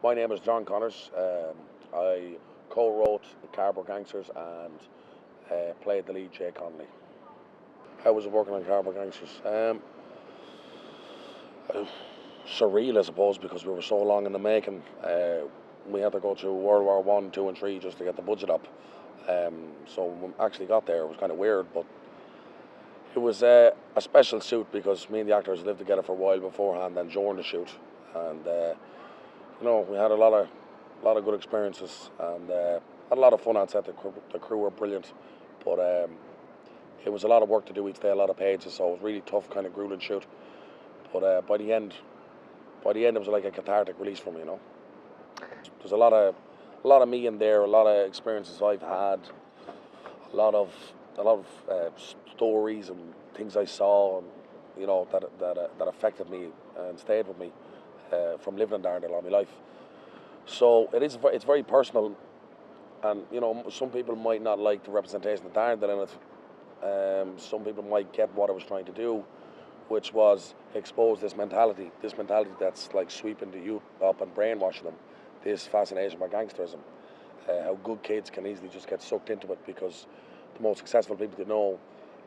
My name is John Connolly. I co-wrote Cardboard Gangsters and played the lead, Jay Connolly. How was it working on Cardboard Gangsters? Surreal, I suppose, because we were so long in the making. We had to go through World War One, Two, and Three just to get the budget up. So when we actually got there, it was kind of weird, but it was a special shoot because me and the actors lived together for a while beforehand and during the shoot, and we had a lot of good experiences and had a lot of fun on set. The crew were brilliant, but it was a lot of work to do each day, a lot of pages, so it was really tough, kind of grueling shoot. But by the end, it was like a cathartic release for me. There's a lot of me in there, a lot of experiences I've had, a lot of stories and things I saw, and that affected me and stayed with me from living in Darndale all my life. So it's very personal, and some people might not like the representation of Darndale in it. Some people might get what I was trying to do, which was expose this mentality that's like sweeping the youth up and brainwashing them. This fascination by gangsterism, how good kids can easily just get sucked into it because the most successful people you know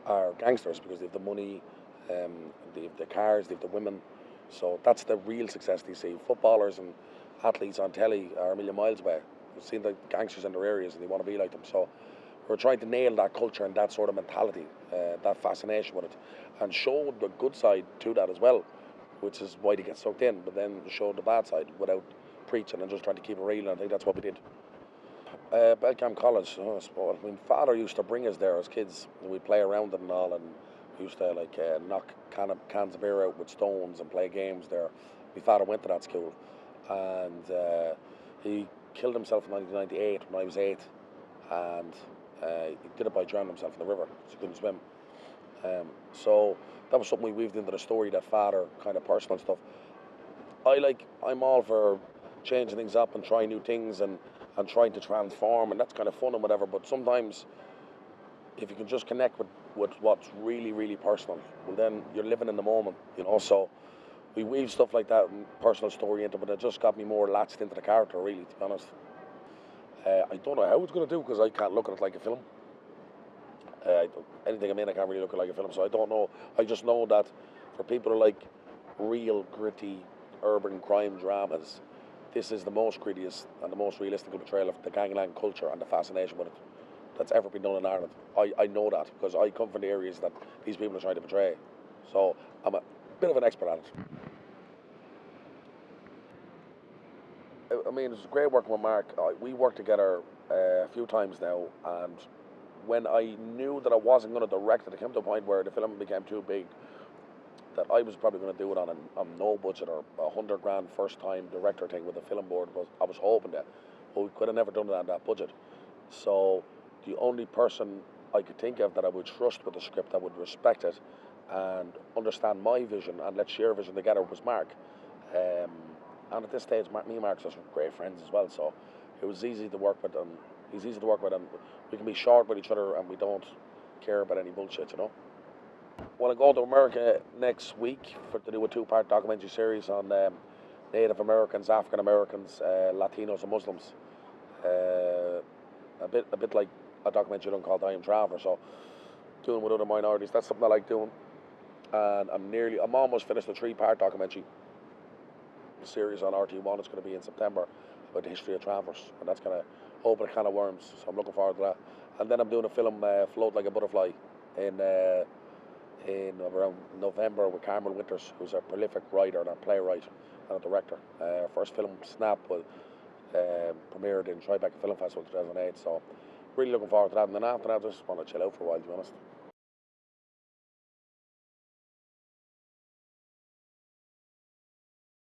are gangsters because they have the money, they have the cars, they have the women. So that's the real success they see. Footballers and athletes on telly are a million miles away. They've seen the gangsters in their areas and they want to be like them. So we're trying to nail that culture and that sort of mentality, that fascination with it, and show the good side to that as well, which is why they get sucked in, but then show the bad side without preaching and just trying to keep it real, and I think that's what we did. Belcamp College, Father used to bring us there as kids, and we'd play around it and all, and we used to knock cans of beer out with stones and play games there. My father went to that school, and he killed himself in 1998 when I was 8, and he did it by drowning himself in the river because he couldn't swim. So that was something we weaved into the story, that father kind of personal stuff. I'm all for changing things up and trying new things and trying to transform, and that's kind of fun and whatever, but sometimes if you can just connect with what's really, really personal, well then you're living in the moment, so we weave stuff like that and personal story into it, but it just got me more latched into the character, really, to be honest. I don't know how it's going to do because I can't look at it like a film. Anything I'm in, I can't really look at it like a film, so I don't know. I just know that for people who like real gritty urban crime dramas, this is the most grittiest and the most realistic portrayal of the gangland culture and the fascination with it that's ever been done in Ireland. I know that because I come from the areas that these people are trying to portray, so I'm a bit of an expert at it. I mean, it's great working with Mark. We worked together a few times now, and when I knew that I wasn't going to direct it, it came to a point where the film became too big that I was probably going to do it on no budget or $100,000 first time director thing with the film board. I was hoping that, but we could have never done it on that budget. So the only person I could think of that I would trust with the script, that would respect it and understand my vision and let's share vision together, was Mark. And at this stage, me and Mark are just great friends as well, so it was easy to work with, and he's easy to work with, and we can be short with each other, and we don't care about any bullshit. Well, I go to America next week to do a 2-part documentary series on Native Americans, African Americans, Latinos, and Muslims. A bit like a documentary done called I Am Traveller. So doing with other minorities, that's something I like doing. And I'm almost finished a 3-part documentary series on RT1. It's going to be in September about the history of Travellers, and that's going to open a can of worms. So I'm looking forward to that. And then I'm doing a film, Float Like a Butterfly, in around November with Carmel Winters, who's a prolific writer and a playwright and a director. First film, Snap, was premiered in Tribeca Film Festival in 2008. So really looking forward to that. And then after that, I just want to chill out for a while, to be honest.